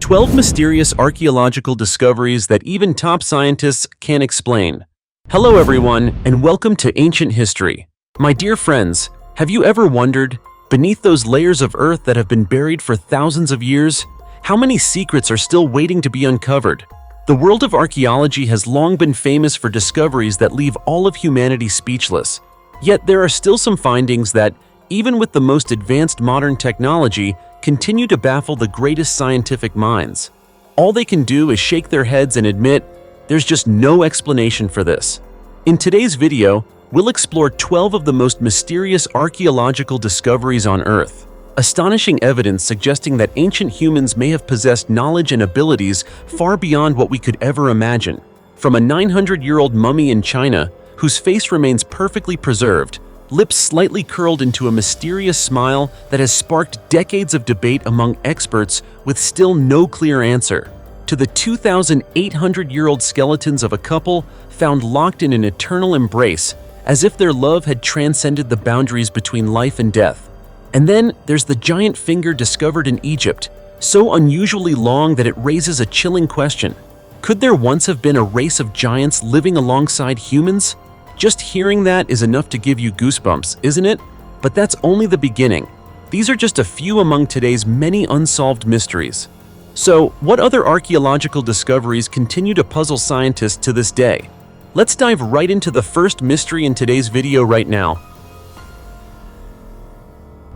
12 mysterious archaeological discoveries that even top scientists can't explain. Hello everyone, and welcome to Ancient History. My dear friends, have you ever wondered, beneath those layers of earth that have been buried for thousands of years, how many secrets are still waiting to be uncovered? The world of archaeology has long been famous for discoveries that leave all of humanity speechless. Yet there are still some findings that, even with the most advanced modern technology, continue to baffle the greatest scientific minds. All they can do is shake their heads and admit, there's just no explanation for this. In today's video, we'll explore 12 of the most mysterious archaeological discoveries on Earth. Astonishing evidence suggesting that ancient humans may have possessed knowledge and abilities far beyond what we could ever imagine. From a 900-year-old mummy in China, whose face remains perfectly preserved, lips slightly curled into a mysterious smile that has sparked decades of debate among experts with still no clear answer, to the 2,800-year-old skeletons of a couple found locked in an eternal embrace, as if their love had transcended the boundaries between life and death. And then there's the giant finger discovered in Egypt, so unusually long that it raises a chilling question. Could there once have been a race of giants living alongside humans? Just hearing that is enough to give you goosebumps, isn't it? But that's only the beginning. These are just a few among today's many unsolved mysteries. So, what other archaeological discoveries continue to puzzle scientists to this day? Let's dive right into the first mystery in today's video right now.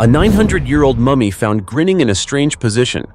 A 900-year-old mummy found grinning in a strange position.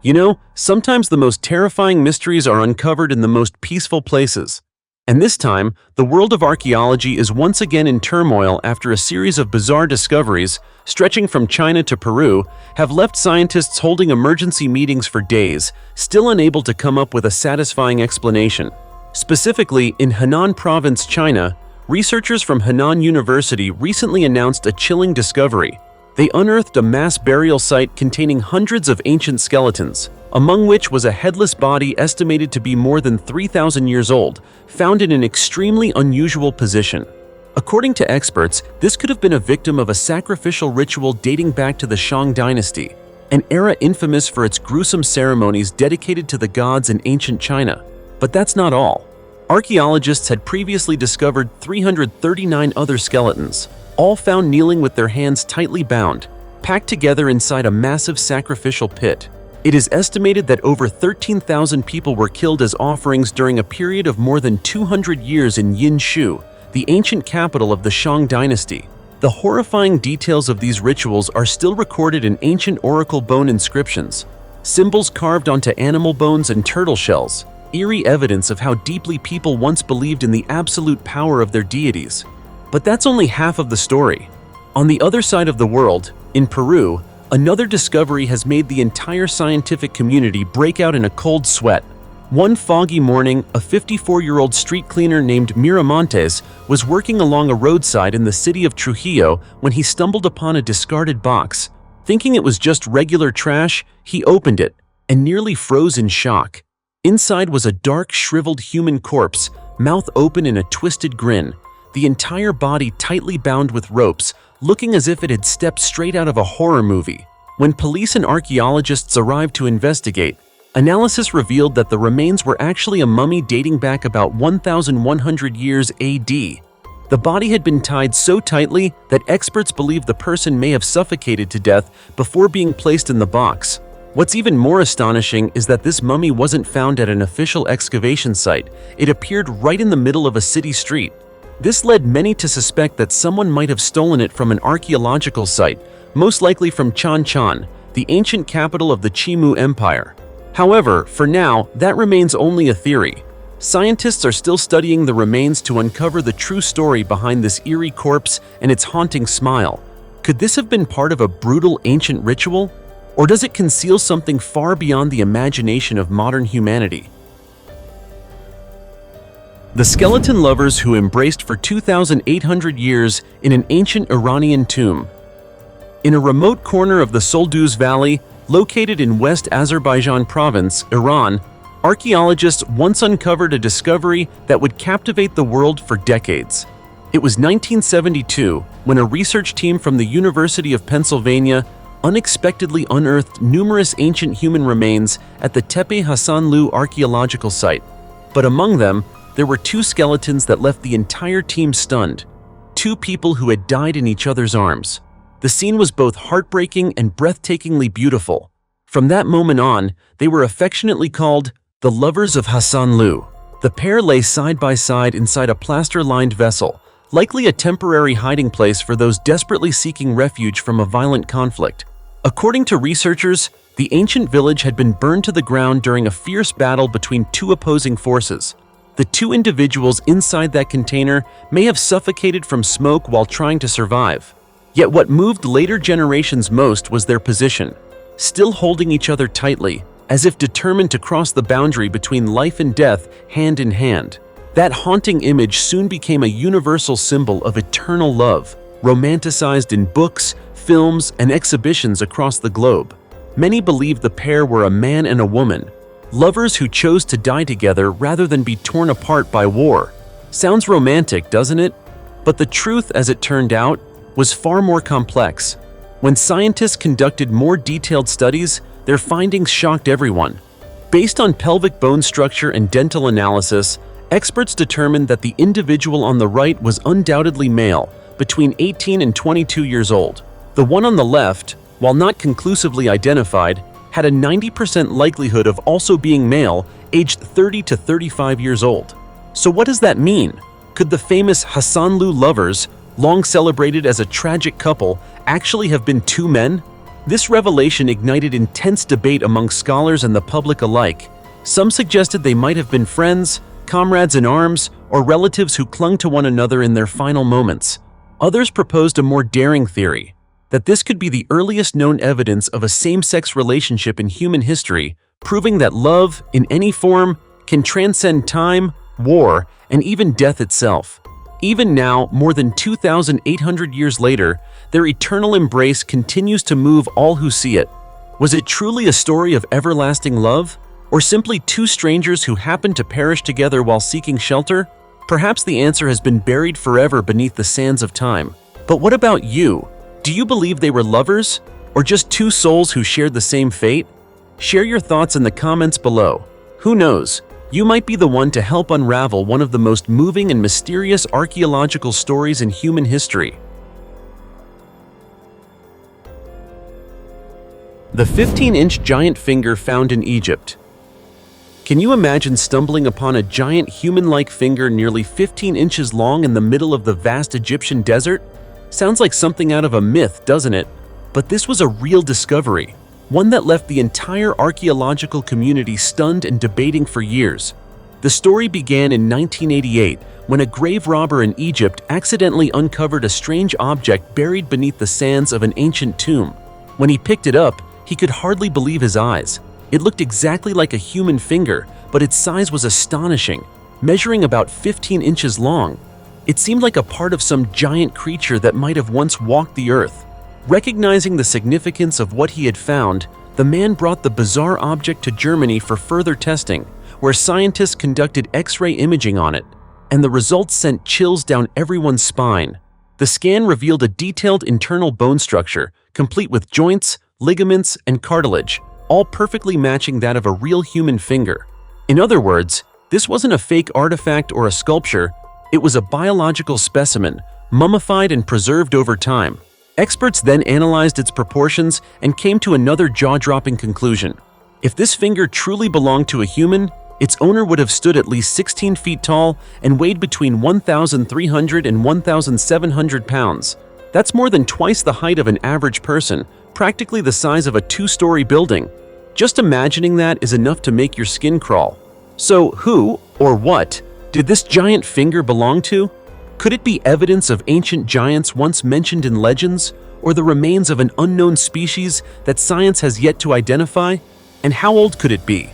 You know, sometimes the most terrifying mysteries are uncovered in the most peaceful places. And this time, the world of archaeology is once again in turmoil after a series of bizarre discoveries, stretching from China to Peru, have left scientists holding emergency meetings for days, still unable to come up with a satisfying explanation. Specifically, in Henan Province, China, researchers from Henan University recently announced a chilling discovery. They unearthed a mass burial site containing hundreds of ancient skeletons, among which was a headless body estimated to be more than 3,000 years old, found in an extremely unusual position. According to experts, this could have been a victim of a sacrificial ritual dating back to the Jin Dynasty, an era infamous for its gruesome ceremonies dedicated to the gods in ancient China. But that's not all. Archaeologists had previously discovered 339 other skeletons, all found kneeling with their hands tightly bound, packed together inside a massive sacrificial pit. It is estimated that over 13,000 people were killed as offerings during a period of more than 200 years in Yinshu, the ancient capital of the Jin Dynasty. The horrifying details of these rituals are still recorded in ancient oracle bone inscriptions, symbols carved onto animal bones and turtle shells, eerie evidence of how deeply people once believed in the absolute power of their deities. But that's only half of the story. On the other side of the world, in Peru, another discovery has made the entire scientific community break out in a cold sweat. One foggy morning, a 54-year-old street cleaner named Miramontes was working along a roadside in the city of Trujillo when he stumbled upon a discarded box. Thinking it was just regular trash, he opened it and nearly froze in shock. Inside was a dark, shriveled human corpse, mouth open in a twisted grin, the entire body tightly bound with ropes, looking as if it had stepped straight out of a horror movie. When police and archaeologists arrived to investigate, analysis revealed that the remains were actually a mummy dating back about 1,100 years AD. The body had been tied so tightly that experts believe the person may have suffocated to death before being placed in the box. What's even more astonishing is that this mummy wasn't found at an official excavation site. It appeared right in the middle of a city street. This led many to suspect that someone might have stolen it from an archaeological site, most likely from Chanchan, the ancient capital of the Chimu Empire. However, for now, that remains only a theory. Scientists are still studying the remains to uncover the true story behind this eerie corpse and its haunting smile. Could this have been part of a brutal ancient ritual? Or does it conceal something far beyond the imagination of modern humanity? The skeleton lovers who embraced for 2,800 years in an ancient Iranian tomb. In a remote corner of the Solduz Valley, located in West Azerbaijan province, Iran, archaeologists once uncovered a discovery that would captivate the world for decades. It was 1972 when a research team from the University of Pennsylvania unexpectedly unearthed numerous ancient human remains at the Tepe Hassanlu archaeological site. But among them, there were two skeletons that left the entire team stunned. Two people who had died in each other's arms. The scene was both heartbreaking and breathtakingly beautiful. From that moment on, they were affectionately called the lovers of Hassanlu. The pair lay side by side inside a plaster-lined vessel, likely a temporary hiding place for those desperately seeking refuge from a violent conflict. According to researchers, the ancient village had been burned to the ground during a fierce battle between two opposing forces. The two individuals inside that container may have suffocated from smoke while trying to survive. Yet what moved later generations most was their position, still holding each other tightly, as if determined to cross the boundary between life and death hand in hand. That haunting image soon became a universal symbol of eternal love, romanticized in books, films, and exhibitions across the globe. Many believed the pair were a man and a woman, lovers who chose to die together rather than be torn apart by war. Sounds romantic, doesn't it? But the truth, as it turned out, was far more complex. When scientists conducted more detailed studies, their findings shocked everyone. Based on pelvic bone structure and dental analysis, experts determined that the individual on the right was undoubtedly male, between 18 and 22 years old. The one on the left, while not conclusively identified, had a 90% likelihood of also being male, aged 30 to 35 years old. So what does that mean? Could the famous Hassanlu lovers, long celebrated as a tragic couple, actually have been two men? This revelation ignited intense debate among scholars and the public alike. Some suggested they might have been friends, comrades in arms, or relatives who clung to one another in their final moments. Others proposed a more daring theory, that this could be the earliest known evidence of a same-sex relationship in human history, proving that love, in any form, can transcend time, war, and even death itself. Even now, more than 2,800 years later, their eternal embrace continues to move all who see it. Was it truly a story of everlasting love? Or simply two strangers who happened to perish together while seeking shelter? Perhaps the answer has been buried forever beneath the sands of time. But what about you? Do you believe they were lovers? Or just two souls who shared the same fate? Share your thoughts in the comments below. Who knows? You might be the one to help unravel one of the most moving and mysterious archaeological stories in human history. The 15-inch giant finger found in Egypt. Can you imagine stumbling upon a giant human-like finger nearly 15 inches long in the middle of the vast Egyptian desert? Sounds like something out of a myth, doesn't it? But this was a real discovery, one that left the entire archaeological community stunned and debating for years. The story began in 1988 when a grave robber in Egypt accidentally uncovered a strange object buried beneath the sands of an ancient tomb. When he picked it up, he could hardly believe his eyes. It looked exactly like a human finger, but its size was astonishing, measuring about 15 inches long. It seemed like a part of some giant creature that might have once walked the earth. Recognizing the significance of what he had found, the man brought the bizarre object to Germany for further testing, where scientists conducted X-ray imaging on it, and the results sent chills down everyone's spine. The scan revealed a detailed internal bone structure, complete with joints, ligaments, and cartilage, all perfectly matching that of a real human finger. In other words, this wasn't a fake artifact or a sculpture, it was a biological specimen, mummified and preserved over time. Experts then analyzed its proportions and came to another jaw-dropping conclusion. If this finger truly belonged to a human, its owner would have stood at least 16 feet tall and weighed between 1,300 and 1,700 pounds. That's more than twice the height of an average person, practically the size of a two-story building. Just imagining that is enough to make your skin crawl. So who, or what, did this giant finger belong to? Could it be evidence of ancient giants once mentioned in legends, or the remains of an unknown species that science has yet to identify? And how old could it be?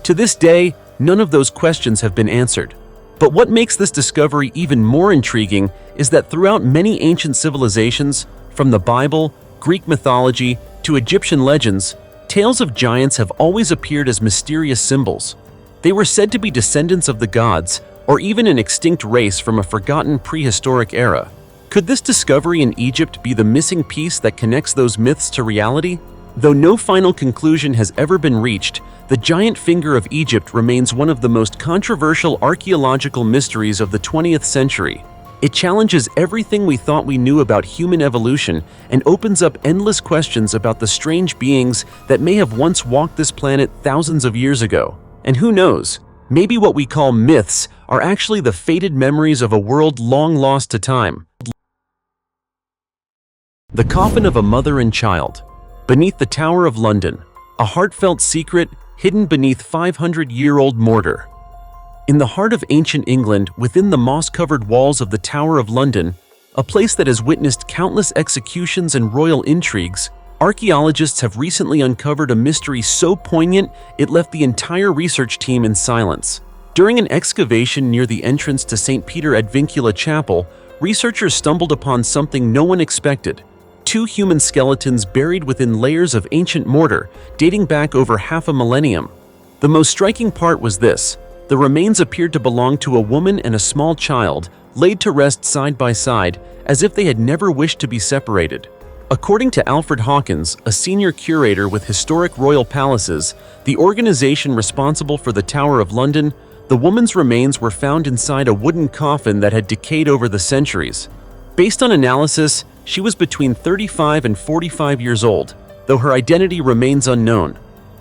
To this day, none of those questions have been answered. But what makes this discovery even more intriguing is that throughout many ancient civilizations, from the Bible, Greek mythology, to Egyptian legends, tales of giants have always appeared as mysterious symbols. They were said to be descendants of the gods, or even an extinct race from a forgotten prehistoric era. Could this discovery in Egypt be the missing piece that connects those myths to reality? Though no final conclusion has ever been reached, the giant finger of Egypt remains one of the most controversial archaeological mysteries of the 20th century. It challenges everything we thought we knew about human evolution and opens up endless questions about the strange beings that may have once walked this planet thousands of years ago. And who knows, maybe what we call myths are actually the faded memories of a world long lost to time. The coffin of a mother and child. Beneath the Tower of London, a heartfelt secret hidden beneath 500-year-old mortar. In the heart of ancient England, within the moss-covered walls of the Tower of London, a place that has witnessed countless executions and royal intrigues, archaeologists have recently uncovered a mystery so poignant it left the entire research team in silence. During an excavation near the entrance to St. Peter ad Vincula Chapel, researchers stumbled upon something no one expected: two human skeletons buried within layers of ancient mortar dating back over half a millennium. The most striking part was this: the remains appeared to belong to a woman and a small child, laid to rest side by side, as if they had never wished to be separated. According to Alfred Hawkins, a senior curator with Historic Royal Palaces, the organization responsible for the Tower of London, the woman's remains were found inside a wooden coffin that had decayed over the centuries. Based on analysis, she was between 35 and 45 years old, though her identity remains unknown.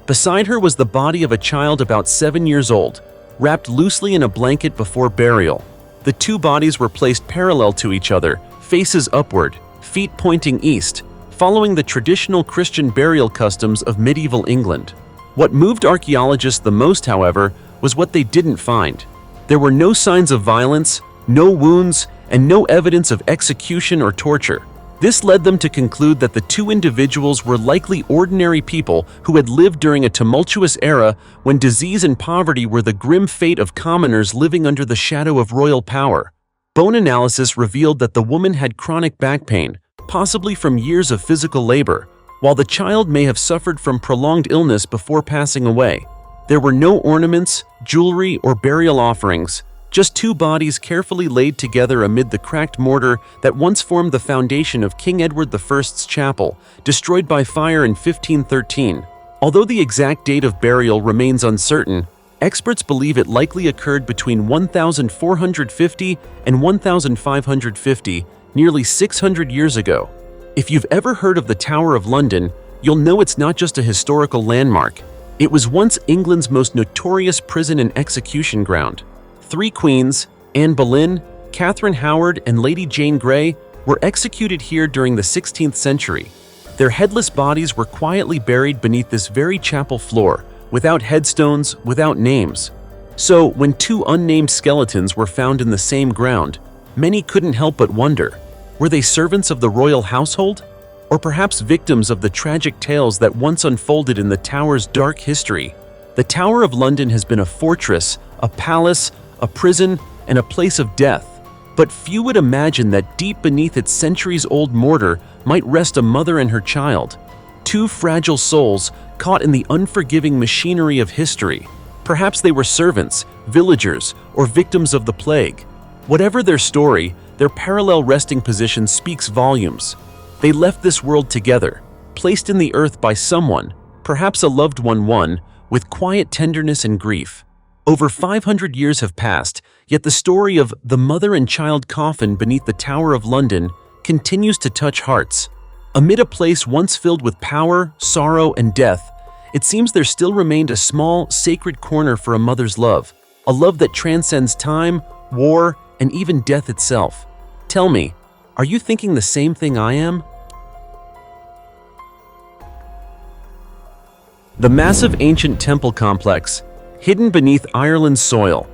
Beside her was the body of a child about 7 years old, wrapped loosely in a blanket before burial. The two bodies were placed parallel to each other, faces upward, feet pointing east, following the traditional Christian burial customs of medieval England. What moved archaeologists the most, however, was what they didn't find. There were no signs of violence, no wounds, and no evidence of execution or torture. This led them to conclude that the two individuals were likely ordinary people who had lived during a tumultuous era when disease and poverty were the grim fate of commoners living under the shadow of royal power. Bone analysis revealed that the woman had chronic back pain, possibly from years of physical labor, while the child may have suffered from prolonged illness before passing away. There were no ornaments, jewelry, or burial offerings, just two bodies carefully laid together amid the cracked mortar that once formed the foundation of King Edward I's chapel, destroyed by fire in 1513. Although the exact date of burial remains uncertain, experts believe it likely occurred between 1450 and 1550, nearly 600 years ago. If you've ever heard of the Tower of London, you'll know it's not just a historical landmark. It was once England's most notorious prison and execution ground. 3 queens, Anne Boleyn, Catherine Howard, and Lady Jane Grey, were executed here during the 16th century. Their headless bodies were quietly buried beneath this very chapel floor, without headstones, without names. So, when 2 unnamed skeletons were found in the same ground, many couldn't help but wonder, were they servants of the royal household? Or perhaps victims of the tragic tales that once unfolded in the Tower's dark history? The Tower of London has been a fortress, a palace, a prison, and a place of death. But few would imagine that deep beneath its centuries-old mortar might rest a mother and her child. 2 fragile souls caught in the unforgiving machinery of history. Perhaps they were servants, villagers, or victims of the plague. Whatever their story, their parallel resting position speaks volumes. They left this world together, placed in the earth by someone, perhaps a loved one, with quiet tenderness and grief. Over 500 years have passed, yet the story of the mother and child coffin beneath the Tower of London continues to touch hearts. Amid a place once filled with power, sorrow, and death, it seems there still remained a small, sacred corner for a mother's love, a love that transcends time, war, and even death itself. Tell me, are you thinking the same thing I am? The massive ancient temple complex, hidden beneath Ireland's soil.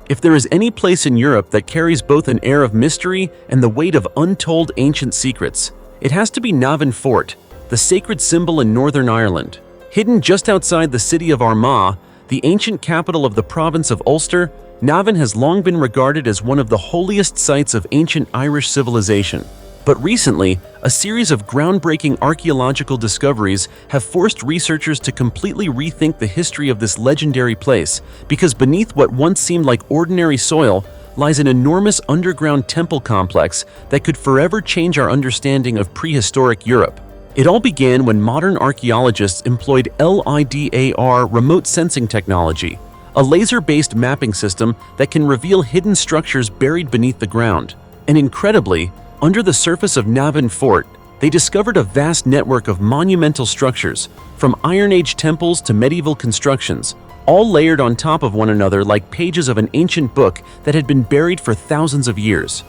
If there is any place in Europe that carries both an air of mystery and the weight of untold ancient secrets, it has to be Navan Fort, the sacred symbol in Northern Ireland. Hidden just outside the city of Armagh, the ancient capital of the province of Ulster, Navan has long been regarded as one of the holiest sites of ancient Irish civilization. But recently, a series of groundbreaking archaeological discoveries have forced researchers to completely rethink the history of this legendary place, because beneath what once seemed like ordinary soil lies an enormous underground temple complex that could forever change our understanding of prehistoric Europe. It all began when modern archaeologists employed LIDAR remote sensing technology, a laser-based mapping system that can reveal hidden structures buried beneath the ground. And incredibly, under the surface of Navan Fort, they discovered a vast network of monumental structures, from Iron Age temples to medieval constructions, all layered on top of one another like pages of an ancient book that had been buried for thousands of years.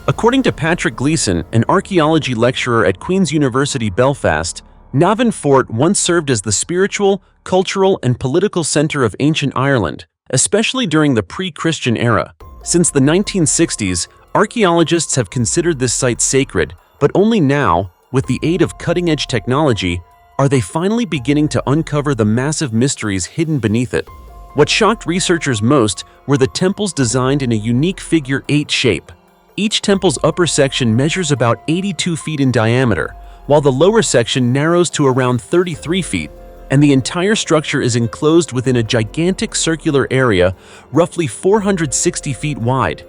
According to Patrick Gleeson, an archaeology lecturer at Queen's University Belfast, Navan Fort once served as the spiritual, cultural, and political center of ancient Ireland, especially during the pre-Christian era. Since the 1960s, archaeologists have considered this site sacred, but only now, with the aid of cutting-edge technology, are they finally beginning to uncover the massive mysteries hidden beneath it. What shocked researchers most were the temples designed in a unique figure 8 shape. Each temple's upper section measures about 82 feet in diameter, while the lower section narrows to around 33 feet, and the entire structure is enclosed within a gigantic circular area roughly 460 feet wide.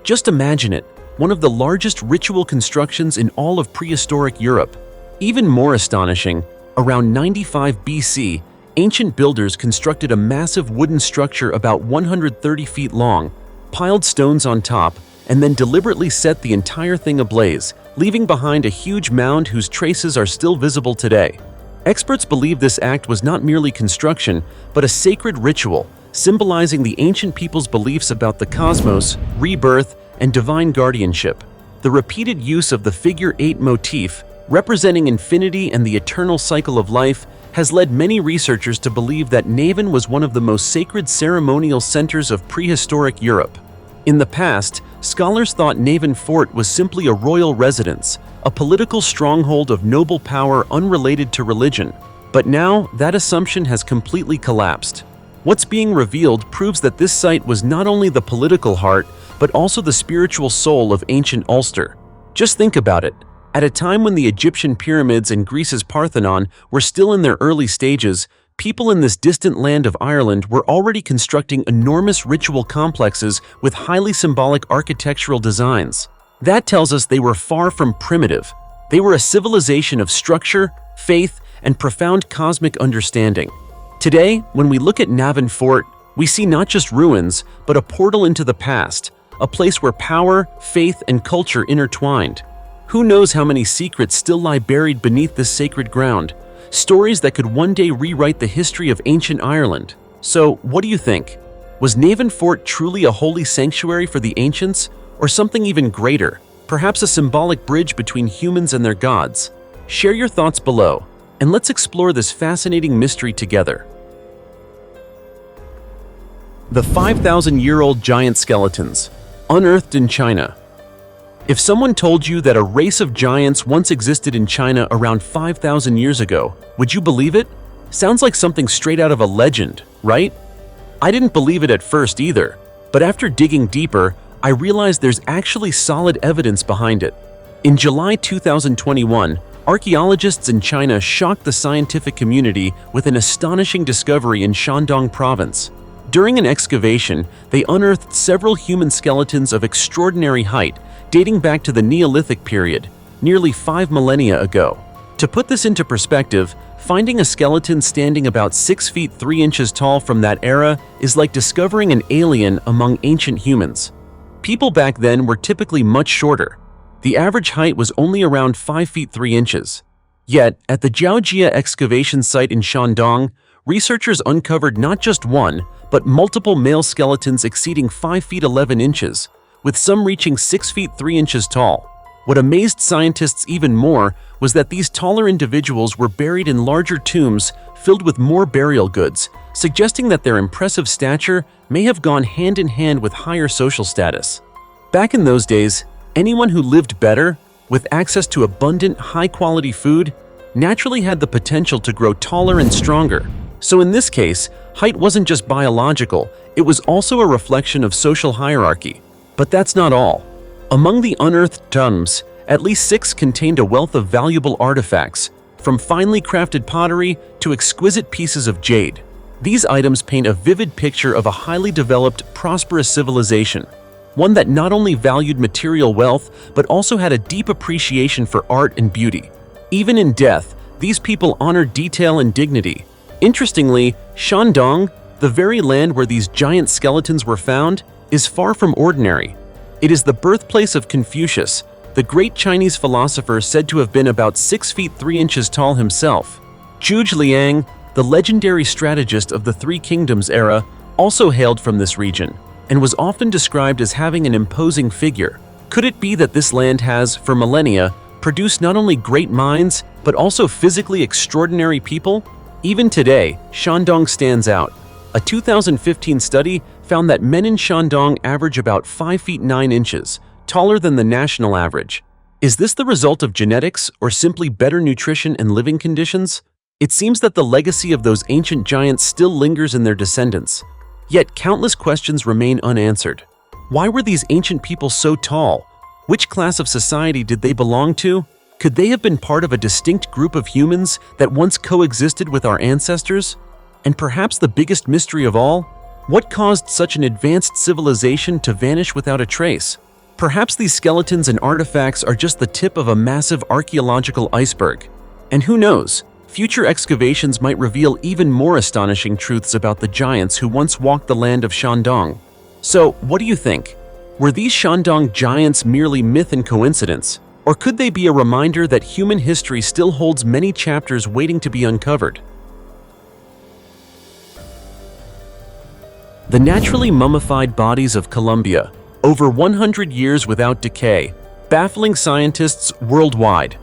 Just imagine it, one of the largest ritual constructions in all of prehistoric Europe. Even more astonishing, around 95 BC, ancient builders constructed a massive wooden structure about 130 feet long, piled stones on top, and then deliberately set the entire thing ablaze, leaving behind a huge mound whose traces are still visible today. Experts believe this act was not merely construction, but a sacred ritual, symbolizing the ancient people's beliefs about the cosmos, rebirth, and divine guardianship. The repeated use of the figure 8 motif, representing infinity and the eternal cycle of life, has led many researchers to believe that Navan was one of the most sacred ceremonial centers of prehistoric Europe. In the past, scholars thought Navan Fort was simply a royal residence, a political stronghold of noble power unrelated to religion. But now, that assumption has completely collapsed. What's being revealed proves that this site was not only the political heart, but also the spiritual soul of ancient Ulster. Just think about it. At a time when the Egyptian pyramids and Greece's Parthenon were still in their early stages, people in this distant land of Ireland were already constructing enormous ritual complexes with highly symbolic architectural designs. That tells us they were far from primitive. They were a civilization of structure, faith, and profound cosmic understanding. Today, when we look at Navan Fort, we see not just ruins, but a portal into the past, a place where power, faith, and culture intertwined. Who knows how many secrets still lie buried beneath this sacred ground? Stories that could one day rewrite the history of ancient Ireland. So, what do you think? Was Navan Fort truly a holy sanctuary for the ancients, or something even greater, perhaps a symbolic bridge between humans and their gods? Share your thoughts below, and let's explore this fascinating mystery together. The 5,000-year-old giant skeletons, unearthed in China. If someone told you that a race of giants once existed in China around 5,000 years ago, would you believe it? Sounds like something straight out of a legend, right? I didn't believe it at first either, but after digging deeper, I realized there's actually solid evidence behind it. In July 2021, archaeologists in China shocked the scientific community with an astonishing discovery in Shandong province. During an excavation, they unearthed several human skeletons of extraordinary height, dating back to the Neolithic period, nearly 5 millennia ago. To put this into perspective, finding a skeleton standing about 6 feet 3 inches tall from that era is like discovering an alien among ancient humans. People back then were typically much shorter. The average height was only around 5 feet 3 inches. Yet, at the Jiaojia excavation site in Shandong, researchers uncovered not just one, but multiple male skeletons exceeding 5 feet 11 inches, with some reaching 6 feet 3 inches tall. What amazed scientists even more was that these taller individuals were buried in larger tombs filled with more burial goods, suggesting that their impressive stature may have gone hand in hand with higher social status. Back in those days, anyone who lived better, with access to abundant, high-quality food, naturally had the potential to grow taller and stronger. So in this case, height wasn't just biological, it was also a reflection of social hierarchy. But that's not all. Among the unearthed tombs, at least 6 contained a wealth of valuable artifacts, from finely crafted pottery to exquisite pieces of jade. These items paint a vivid picture of a highly developed, prosperous civilization. one that not only valued material wealth but also had a deep appreciation for art and beauty. Even in death, these people honored detail and dignity. Interestingly, Shandong, the very land where these giant skeletons were found, is far from ordinary. It is the birthplace of Confucius, the great Chinese philosopher said to have been about 6 feet 3 inches tall himself. Zhuge Liang, the legendary strategist of the Three Kingdoms era, also hailed from this region and was often described as having an imposing figure. Could it be that this land has, for millennia, produced not only great minds but also physically extraordinary people? Even today, Shandong stands out. A 2015 study found that men in Shandong average about 5 feet 9 inches, taller than the national average. Is this the result of genetics or simply better nutrition and living conditions? It seems that the legacy of those ancient giants still lingers in their descendants. Yet countless questions remain unanswered. Why were these ancient people so tall? Which class of society did they belong to? Could they have been part of a distinct group of humans that once coexisted with our ancestors? And perhaps the biggest mystery of all, what caused such an advanced civilization to vanish without a trace? Perhaps these skeletons and artifacts are just the tip of a massive archaeological iceberg. And who knows, future excavations might reveal even more astonishing truths about the giants who once walked the land of Shandong. So, what do you think? Were these Shandong giants merely myth and coincidence? Or could they be a reminder that human history still holds many chapters waiting to be uncovered? The naturally mummified bodies of Colombia, over 100 years without decay, baffling scientists worldwide.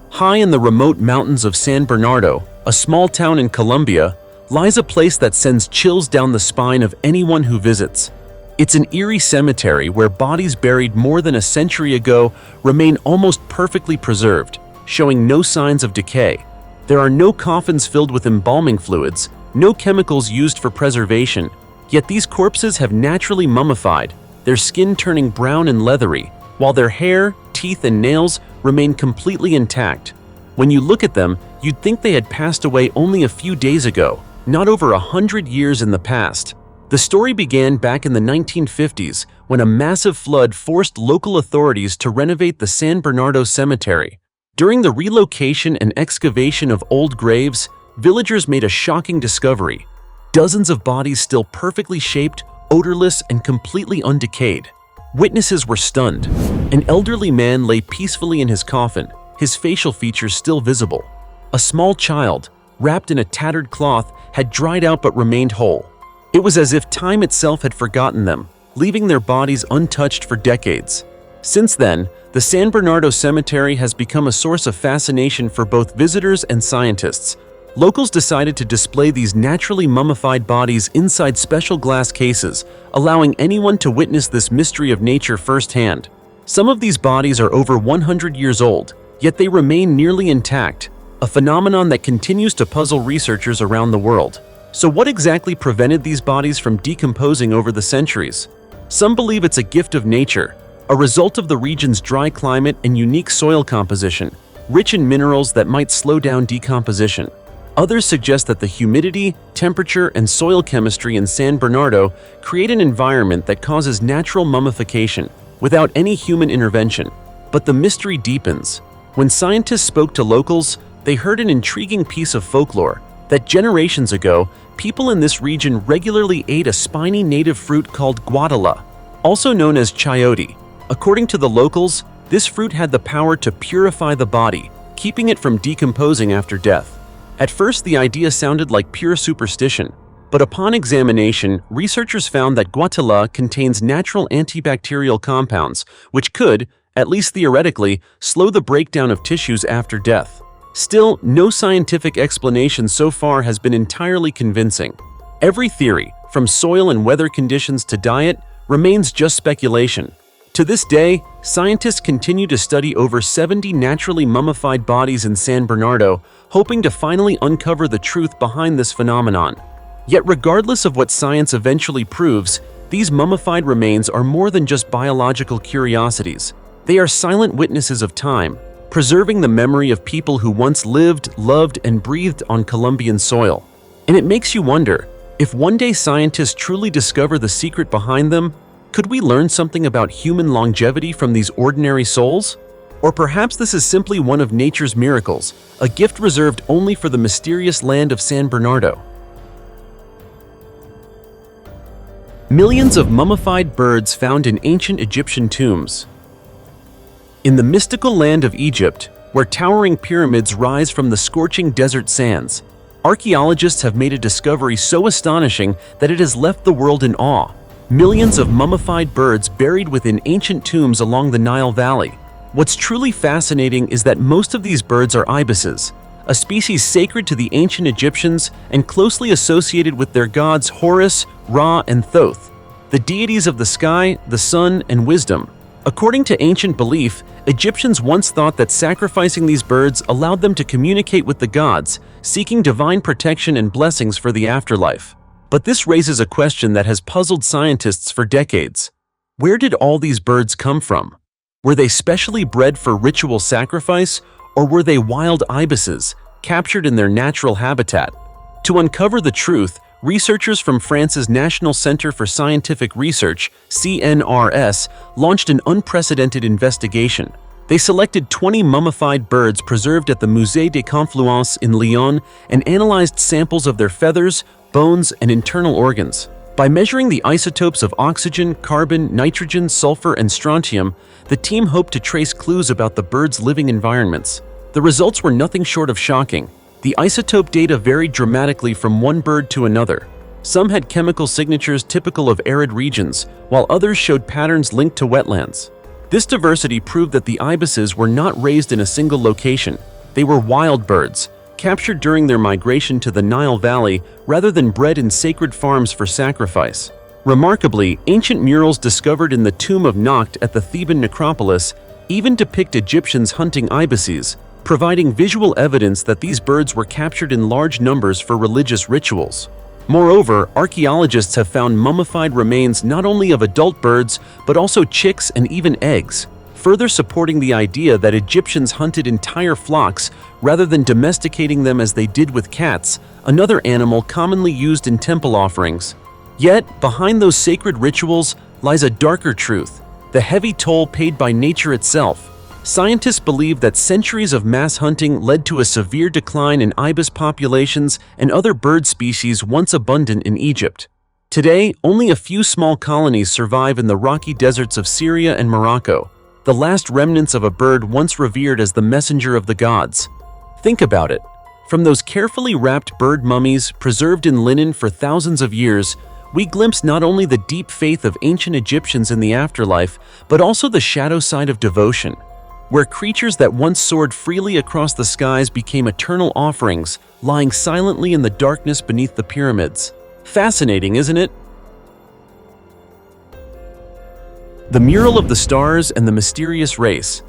High in the remote mountains of San Bernardo, a small town in Colombia, lies a place that sends chills down the spine of anyone who visits. It's an eerie cemetery where bodies buried more than a century ago remain almost perfectly preserved, showing no signs of decay. There are no coffins filled with embalming fluids, no chemicals used for preservation, yet these corpses have naturally mummified, their skin turning brown and leathery, while their hair, teeth, and nails remain completely intact. When you look at them, you'd think they had passed away only a few days ago, not over 100 years in the past. The story began back in the 1950s when a massive flood forced local authorities to renovate the San Bernardo Cemetery. During the relocation and excavation of old graves, villagers made a shocking discovery: dozens of bodies still perfectly shaped, odorless, and completely undecayed. Witnesses were stunned. An elderly man lay peacefully in his coffin, his facial features still visible. A small child, wrapped in a tattered cloth, had dried out but remained whole. It was as if time itself had forgotten them, leaving their bodies untouched for decades. Since then, the San Bernardo Cemetery has become a source of fascination for both visitors and scientists. Locals decided to display these naturally mummified bodies inside special glass cases, allowing anyone to witness this mystery of nature firsthand. Some of these bodies are over 100 years old, yet they remain nearly intact, a phenomenon that continues to puzzle researchers around the world. So what exactly prevented these bodies from decomposing over the centuries? Some believe it's a gift of nature, a result of the region's dry climate and unique soil composition, rich in minerals that might slow down decomposition. Others suggest that the humidity, temperature, and soil chemistry in San Bernardo create an environment that causes natural mummification without any human intervention. But the mystery deepens. When scientists spoke to locals, they heard an intriguing piece of folklore that generations ago, people in this region regularly ate a spiny native fruit called guatala, also known as chayote. According to the locals, this fruit had the power to purify the body, keeping it from decomposing after death. At first, the idea sounded like pure superstition, but upon examination, researchers found that guatala contains natural antibacterial compounds, which could, at least theoretically, slow the breakdown of tissues after death. Still, no scientific explanation so far has been entirely convincing. Every theory, from soil and weather conditions to diet, remains just speculation. To this day, scientists continue to study over 70 naturally mummified bodies in San Bernardo, hoping to finally uncover the truth behind this phenomenon. Yet regardless of what science eventually proves, these mummified remains are more than just biological curiosities. They are silent witnesses of time, preserving the memory of people who once lived, loved, and breathed on Colombian soil. And it makes you wonder, if one day scientists truly discover the secret behind them, Could we learn something about human longevity from these ordinary souls? Or perhaps this is simply one of nature's miracles, a gift reserved only for the mysterious land of San Bernardo. Millions of mummified birds found in ancient Egyptian tombs. In the mystical land of Egypt, where towering pyramids rise from the scorching desert sands, archaeologists have made a discovery so astonishing that it has left the world in awe. Millions of mummified birds buried within ancient tombs along the Nile Valley. What's truly fascinating is that most of these birds are ibises, a species sacred to the ancient Egyptians and closely associated with their gods Horus, Ra, and Thoth, the deities of the sky, the sun, and wisdom. According to ancient belief, Egyptians once thought that sacrificing these birds allowed them to communicate with the gods, seeking divine protection and blessings for the afterlife. But this raises a question that has puzzled scientists for decades. Where did all these birds come from? Were they specially bred for ritual sacrifice, or were they wild ibises, captured in their natural habitat? To uncover the truth, researchers from France's National Center for Scientific Research, CNRS, launched an unprecedented investigation. They selected 20 mummified birds preserved at the Musée des Confluences in Lyon and analyzed samples of their feathers, bones, and internal organs. By measuring the isotopes of oxygen, carbon, nitrogen, sulfur, and strontium, the team hoped to trace clues about the birds' living environments. The results were nothing short of shocking. The isotope data varied dramatically from one bird to another. Some had chemical signatures typical of arid regions, while others showed patterns linked to wetlands. This diversity proved that the ibises were not raised in a single location. They were wild birds, captured during their migration to the Nile Valley rather than bred in sacred farms for sacrifice. Remarkably, ancient murals discovered in the tomb of Nakht at the Theban necropolis even depict Egyptians hunting ibises, providing visual evidence that these birds were captured in large numbers for religious rituals. Moreover, archaeologists have found mummified remains not only of adult birds, but also chicks and even eggs, further supporting the idea that Egyptians hunted entire flocks rather than domesticating them as they did with cats, another animal commonly used in temple offerings. Yet, behind those sacred rituals lies a darker truth, the heavy toll paid by nature itself. Scientists believe that centuries of mass hunting led to a severe decline in ibis populations and other bird species once abundant in Egypt. Today, only a few small colonies survive in the rocky deserts of Syria and Morocco, the last remnants of a bird once revered as the messenger of the gods. Think about it. From those carefully wrapped bird mummies preserved in linen for thousands of years, we glimpse not only the deep faith of ancient Egyptians in the afterlife, but also the shadow side of devotion, where creatures that once soared freely across the skies became eternal offerings, lying silently in the darkness beneath the pyramids. Fascinating, isn't it? The mural of the stars and the mysterious race.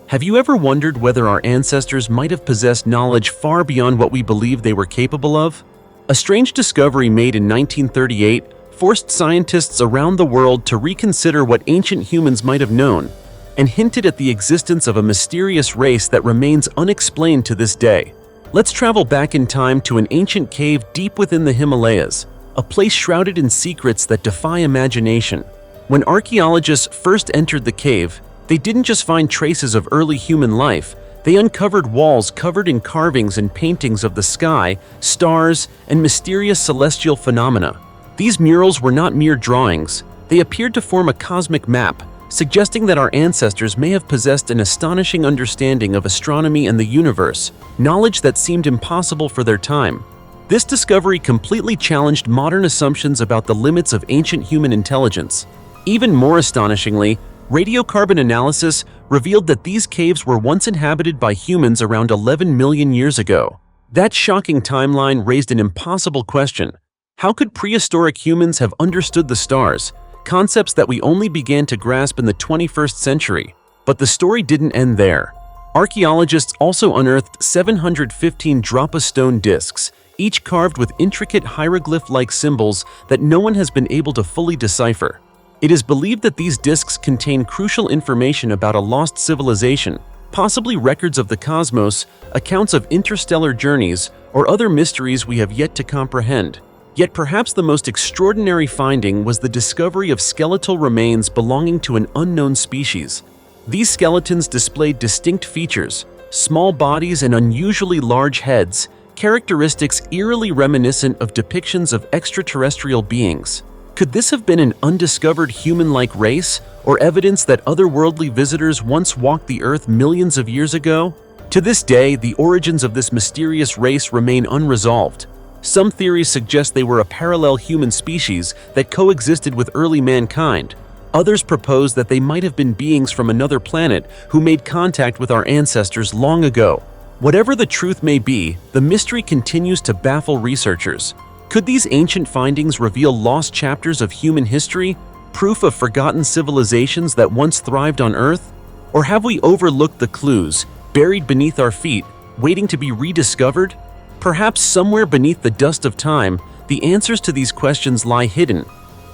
Have you ever wondered whether our ancestors might have possessed knowledge far beyond what we believe they were capable of? A strange discovery made in 1938 forced scientists around the world to reconsider what ancient humans might have known, and hinted at the existence of a mysterious race that remains unexplained to this day. Let's travel back in time to an ancient cave deep within the Himalayas, a place shrouded in secrets that defy imagination. When archaeologists first entered the cave, they didn't just find traces of early human life, they uncovered walls covered in carvings and paintings of the sky, stars, and mysterious celestial phenomena. These murals were not mere drawings, they appeared to form a cosmic map, suggesting that our ancestors may have possessed an astonishing understanding of astronomy and the universe, knowledge that seemed impossible for their time. This discovery completely challenged modern assumptions about the limits of ancient human intelligence. Even more astonishingly, radiocarbon analysis revealed that these caves were once inhabited by humans around 11 million years ago. That shocking timeline raised an impossible question. How could prehistoric humans have understood the stars, concepts that we only began to grasp in the 21st century? But the story didn't end there. Archaeologists also unearthed 715 drop-a-stone discs, each carved with intricate hieroglyph-like symbols that no one has been able to fully decipher. It is believed that these discs contain crucial information about a lost civilization, possibly records of the cosmos, accounts of interstellar journeys, or other mysteries we have yet to comprehend. Yet perhaps the most extraordinary finding was the discovery of skeletal remains belonging to an unknown species. These skeletons displayed distinct features, small bodies and unusually large heads, characteristics eerily reminiscent of depictions of extraterrestrial beings. Could this have been an undiscovered human-like race, or evidence that otherworldly visitors once walked the Earth millions of years ago? To this day, the origins of this mysterious race remain unresolved. Some theories suggest they were a parallel human species that coexisted with early mankind. Others propose that they might have been beings from another planet who made contact with our ancestors long ago. Whatever the truth may be, the mystery continues to baffle researchers. Could these ancient findings reveal lost chapters of human history, proof of forgotten civilizations that once thrived on Earth? Or have we overlooked the clues, buried beneath our feet, waiting to be rediscovered? Perhaps somewhere beneath the dust of time, the answers to these questions lie hidden,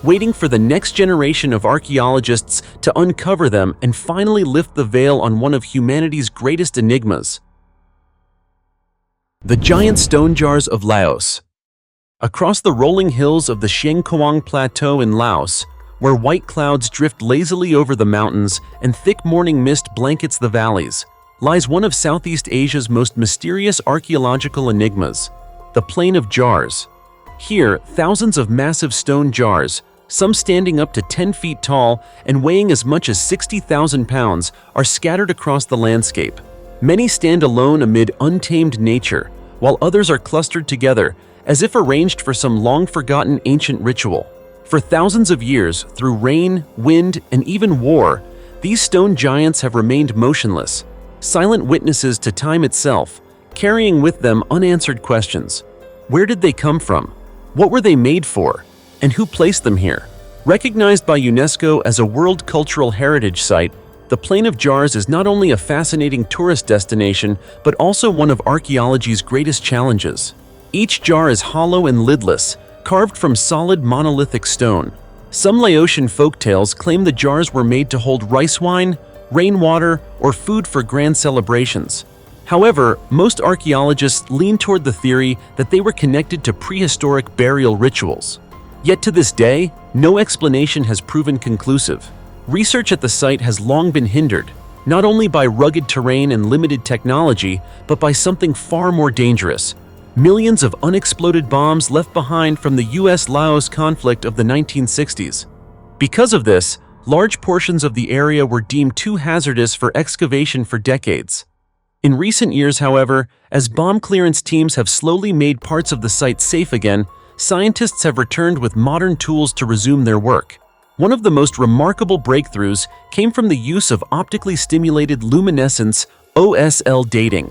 waiting for the next generation of archaeologists to uncover them and finally lift the veil on one of humanity's greatest enigmas. The giant stone jars of Laos. Across the rolling hills of the Shengkuang Plateau in Laos, where white clouds drift lazily over the mountains and thick morning mist blankets the valleys, lies one of Southeast Asia's most mysterious archaeological enigmas, the Plain of Jars. Here, thousands of massive stone jars, some standing up to 10 feet tall and weighing as much as 60,000 pounds, are scattered across the landscape. Many stand alone amid untamed nature, while others are clustered together, as if arranged for some long-forgotten ancient ritual. For thousands of years, through rain, wind, and even war, these stone giants have remained motionless, silent witnesses to time itself, carrying with them unanswered questions. Where did they come from? What were they made for? And who placed them here? Recognized by UNESCO as a World Cultural Heritage Site, the Plain of Jars is not only a fascinating tourist destination, but also one of archaeology's greatest challenges. Each jar is hollow and lidless, carved from solid monolithic stone. Some Laotian folktales claim the jars were made to hold rice wine, rainwater, or food for grand celebrations. However, most archaeologists lean toward the theory that they were connected to prehistoric burial rituals. Yet to this day, no explanation has proven conclusive. Research at the site has long been hindered, not only by rugged terrain and limited technology, but by something far more dangerous: millions of unexploded bombs left behind from the US-Laos conflict of the 1960s. Because of this, large portions of the area were deemed too hazardous for excavation for decades. In recent years, however, as bomb clearance teams have slowly made parts of the site safe again, scientists have returned with modern tools to resume their work. One of the most remarkable breakthroughs came from the use of optically stimulated luminescence (OSL) dating,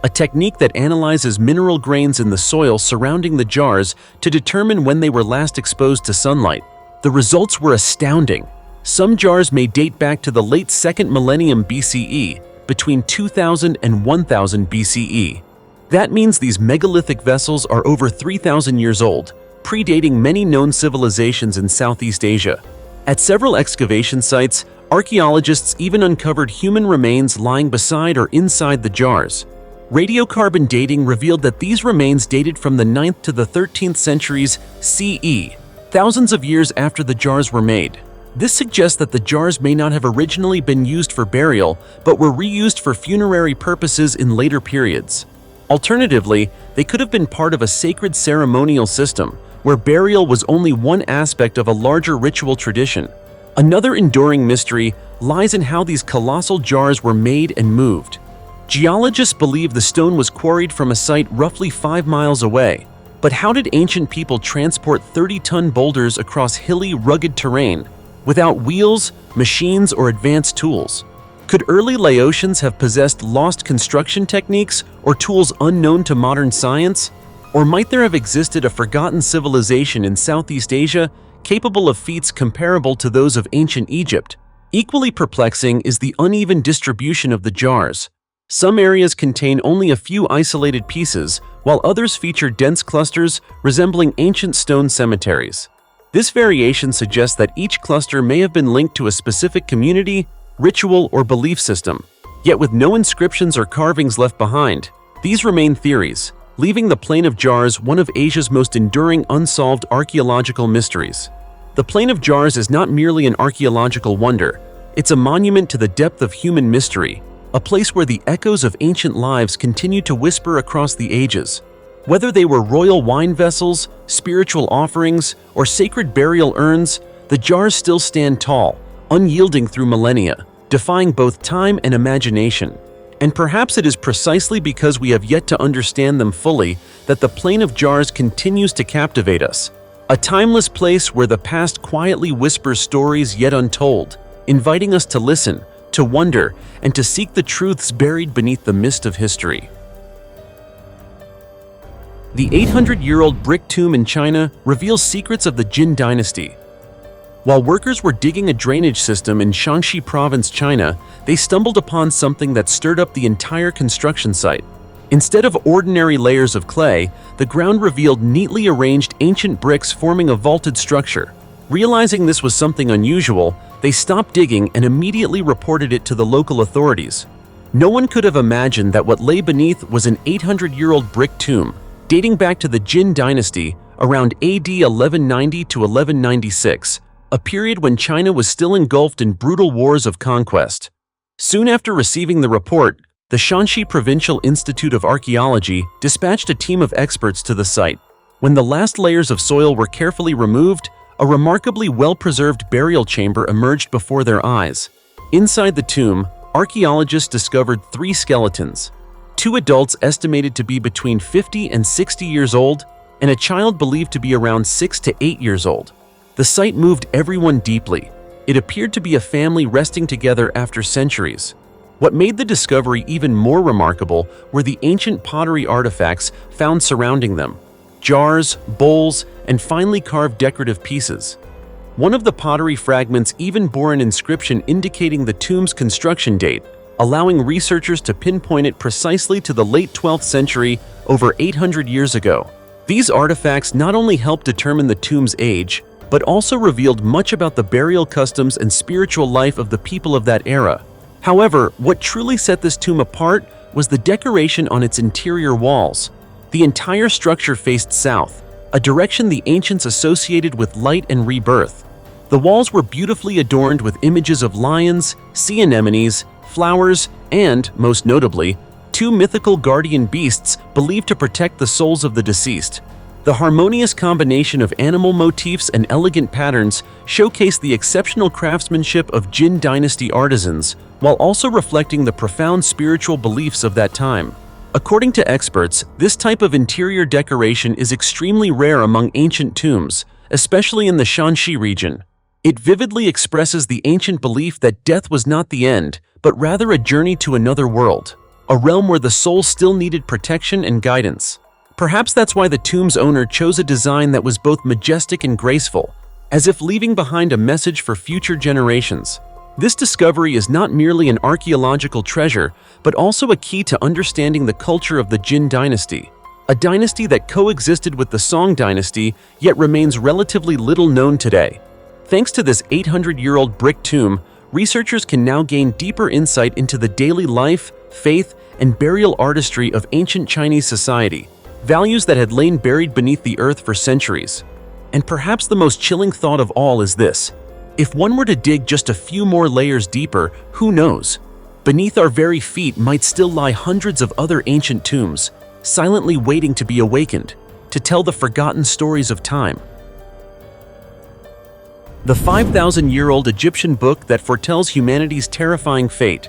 a technique that analyzes mineral grains in the soil surrounding the jars to determine when they were last exposed to sunlight. The results were astounding. Some jars may date back to the late 2nd millennium BCE, between 2000 and 1000 BCE. That means these megalithic vessels are over 3,000 years old, predating many known civilizations in Southeast Asia. At several excavation sites, archaeologists even uncovered human remains lying beside or inside the jars. Radiocarbon dating revealed that these remains dated from the 9th to the 13th centuries CE, thousands of years after the jars were made. This suggests that the jars may not have originally been used for burial, but were reused for funerary purposes in later periods. Alternatively, they could have been part of a sacred ceremonial system, where burial was only one aspect of a larger ritual tradition. Another enduring mystery lies in how these colossal jars were made and moved. Geologists believe the stone was quarried from a site roughly 5 miles away. But how did ancient people transport 30-ton boulders across hilly, rugged terrain without wheels, machines, or advanced tools? Could early Laotians have possessed lost construction techniques or tools unknown to modern science? Or might there have existed a forgotten civilization in Southeast Asia capable of feats comparable to those of ancient Egypt? Equally perplexing is the uneven distribution of the jars. Some areas contain only a few isolated pieces, while others feature dense clusters resembling ancient stone cemeteries. This variation suggests that each cluster may have been linked to a specific community, ritual, or belief system. Yet with no inscriptions or carvings left behind, these remain theories, leaving the Plain of Jars one of Asia's most enduring unsolved archaeological mysteries. The Plain of Jars is not merely an archaeological wonder, it's a monument to the depth of human mystery, a place where the echoes of ancient lives continue to whisper across the ages. Whether they were royal wine vessels, spiritual offerings, or sacred burial urns, the jars still stand tall, unyielding through millennia, defying both time and imagination. And perhaps it is precisely because we have yet to understand them fully that the Plain of Jars continues to captivate us. A timeless place where the past quietly whispers stories yet untold, inviting us to listen, to wonder, and to seek the truths buried beneath the mist of history. The 800-year-old brick tomb in China reveals secrets of the Jin Dynasty. While workers were digging a drainage system in Shaanxi Province, China, they stumbled upon something that stirred up the entire construction site. Instead of ordinary layers of clay, the ground revealed neatly arranged ancient bricks forming a vaulted structure. Realizing this was something unusual, they stopped digging and immediately reported it to the local authorities. No one could have imagined that what lay beneath was an 800-year-old brick tomb, dating back to the Jin Dynasty around AD 1190 to 1196, a period when China was still engulfed in brutal wars of conquest. Soon after receiving the report, the Shaanxi Provincial Institute of Archaeology dispatched a team of experts to the site. When the last layers of soil were carefully removed, a remarkably well-preserved burial chamber emerged before their eyes. Inside the tomb, archaeologists discovered 3 skeletons. 2 adults estimated to be between 50 and 60 years old, and a child believed to be around 6 to 8 years old. The sight moved everyone deeply. It appeared to be a family resting together after centuries. What made the discovery even more remarkable were the ancient pottery artifacts found surrounding them: jars, bowls, and finely carved decorative pieces. One of the pottery fragments even bore an inscription indicating the tomb's construction date, allowing researchers to pinpoint it precisely to the late 12th century, over 800 years ago. These artifacts not only helped determine the tomb's age, but also revealed much about the burial customs and spiritual life of the people of that era. However, what truly set this tomb apart was the decoration on its interior walls. The entire structure faced south, a direction the ancients associated with light and rebirth. The walls were beautifully adorned with images of lions, sea anemones, flowers, and, most notably, 2 mythical guardian beasts believed to protect the souls of the deceased. The harmonious combination of animal motifs and elegant patterns showcased the exceptional craftsmanship of Jin Dynasty artisans, while also reflecting the profound spiritual beliefs of that time. According to experts, this type of interior decoration is extremely rare among ancient tombs, especially in the Shaanxi region. It vividly expresses the ancient belief that death was not the end, but rather a journey to another world, a realm where the soul still needed protection and guidance. Perhaps that's why the tomb's owner chose a design that was both majestic and graceful, as if leaving behind a message for future generations. This discovery is not merely an archaeological treasure, but also a key to understanding the culture of the Jin Dynasty, a dynasty that coexisted with the Song Dynasty yet remains relatively little known today. Thanks to this 800-year-old brick tomb, researchers can now gain deeper insight into the daily life, faith, and burial artistry of ancient Chinese society, values that had lain buried beneath the earth for centuries. And perhaps the most chilling thought of all is this: if one were to dig just a few more layers deeper, who knows? Beneath our very feet might still lie hundreds of other ancient tombs, silently waiting to be awakened, to tell the forgotten stories of time. The 5,000-year-old Egyptian book that foretells humanity's terrifying fate.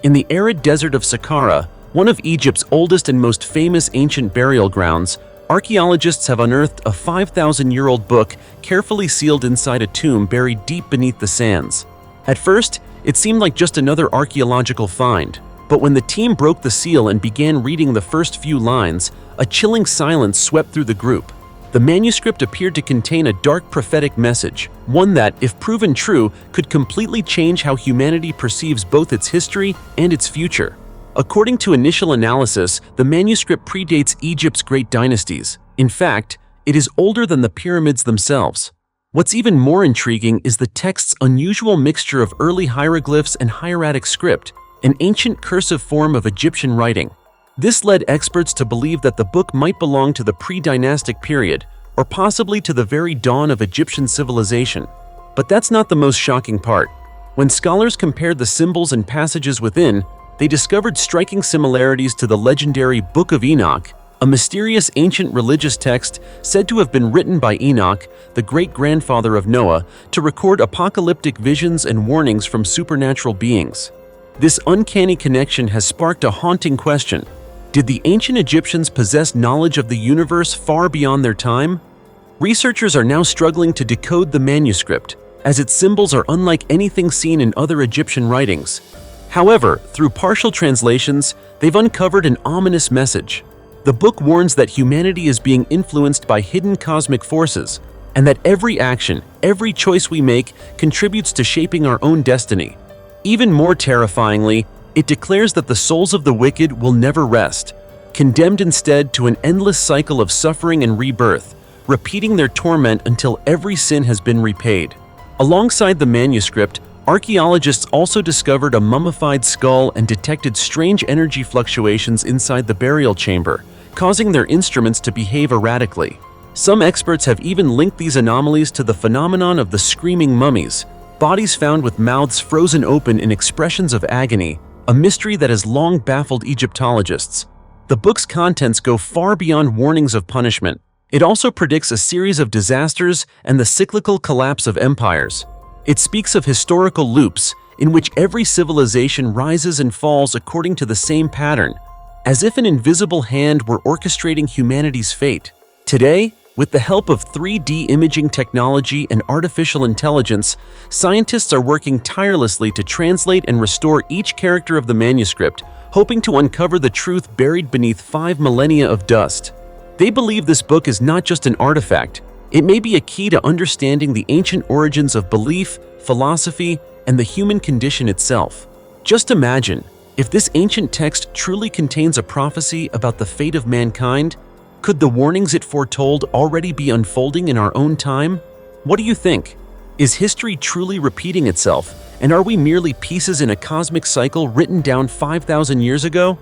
In the arid desert of Saqqara, one of Egypt's oldest and most famous ancient burial grounds, archaeologists have unearthed a 5,000-year-old book carefully sealed inside a tomb buried deep beneath the sands. At first, it seemed like just another archaeological find, but when the team broke the seal and began reading the first few lines, a chilling silence swept through the group. The manuscript appeared to contain a dark prophetic message, one that, if proven true, could completely change how humanity perceives both its history and its future. According to initial analysis, the manuscript predates Egypt's great dynasties. In fact, it is older than the pyramids themselves. What's even more intriguing is the text's unusual mixture of early hieroglyphs and hieratic script, an ancient cursive form of Egyptian writing. This led experts to believe that the book might belong to the pre-dynastic period, or possibly to the very dawn of Egyptian civilization. But that's not the most shocking part. When scholars compared the symbols and passages within, they discovered striking similarities to the legendary Book of Enoch, a mysterious ancient religious text said to have been written by Enoch, the great-grandfather of Noah, to record apocalyptic visions and warnings from supernatural beings. This uncanny connection has sparked a haunting question. Did the ancient Egyptians possess knowledge of the universe far beyond their time? Researchers are now struggling to decode the manuscript, as its symbols are unlike anything seen in other Egyptian writings. However, through partial translations, they've uncovered an ominous message. The book warns that humanity is being influenced by hidden cosmic forces, and that every action, every choice we make contributes to shaping our own destiny. Even more terrifyingly, it declares that the souls of the wicked will never rest, condemned instead to an endless cycle of suffering and rebirth, repeating their torment until every sin has been repaid. Alongside the manuscript, archaeologists also discovered a mummified skull and detected strange energy fluctuations inside the burial chamber, causing their instruments to behave erratically. Some experts have even linked these anomalies to the phenomenon of the screaming mummies, bodies found with mouths frozen open in expressions of agony, a mystery that has long baffled Egyptologists. The book's contents go far beyond warnings of punishment. It also predicts a series of disasters and the cyclical collapse of empires. It speaks of historical loops in which every civilization rises and falls according to the same pattern, as if an invisible hand were orchestrating humanity's fate. Today, with the help of 3D imaging technology and artificial intelligence, scientists are working tirelessly to translate and restore each character of the manuscript, hoping to uncover the truth buried beneath 5 millennia of dust. They believe this book is not just an artifact. It may be a key to understanding the ancient origins of belief, philosophy, and the human condition itself. Just imagine, if this ancient text truly contains a prophecy about the fate of mankind, could the warnings it foretold already be unfolding in our own time? What do you think? Is history truly repeating itself, and are we merely pieces in a cosmic cycle written down 5,000 years ago?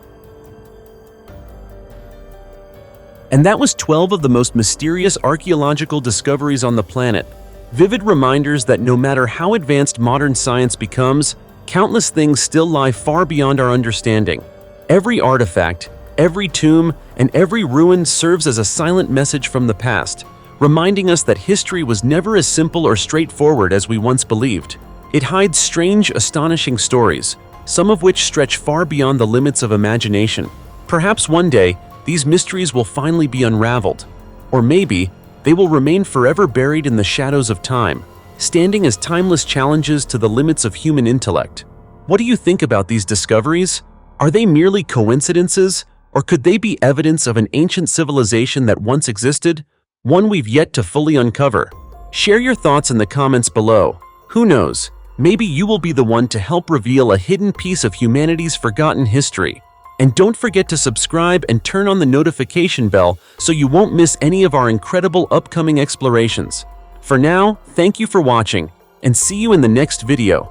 And that was 12 of the most mysterious archaeological discoveries on the planet. Vivid reminders that no matter how advanced modern science becomes, countless things still lie far beyond our understanding. Every artifact, every tomb, and every ruin serves as a silent message from the past, reminding us that history was never as simple or straightforward as we once believed. It hides strange, astonishing stories, some of which stretch far beyond the limits of imagination. Perhaps one day, these mysteries will finally be unraveled. Or maybe, they will remain forever buried in the shadows of time, standing as timeless challenges to the limits of human intellect. What do you think about these discoveries? Are they merely coincidences, or could they be evidence of an ancient civilization that once existed, one we've yet to fully uncover? Share your thoughts in the comments below. Who knows, maybe you will be the one to help reveal a hidden piece of humanity's forgotten history. And don't forget to subscribe and turn on the notification bell so you won't miss any of our incredible upcoming explorations. For now, thank you for watching, and see you in the next video.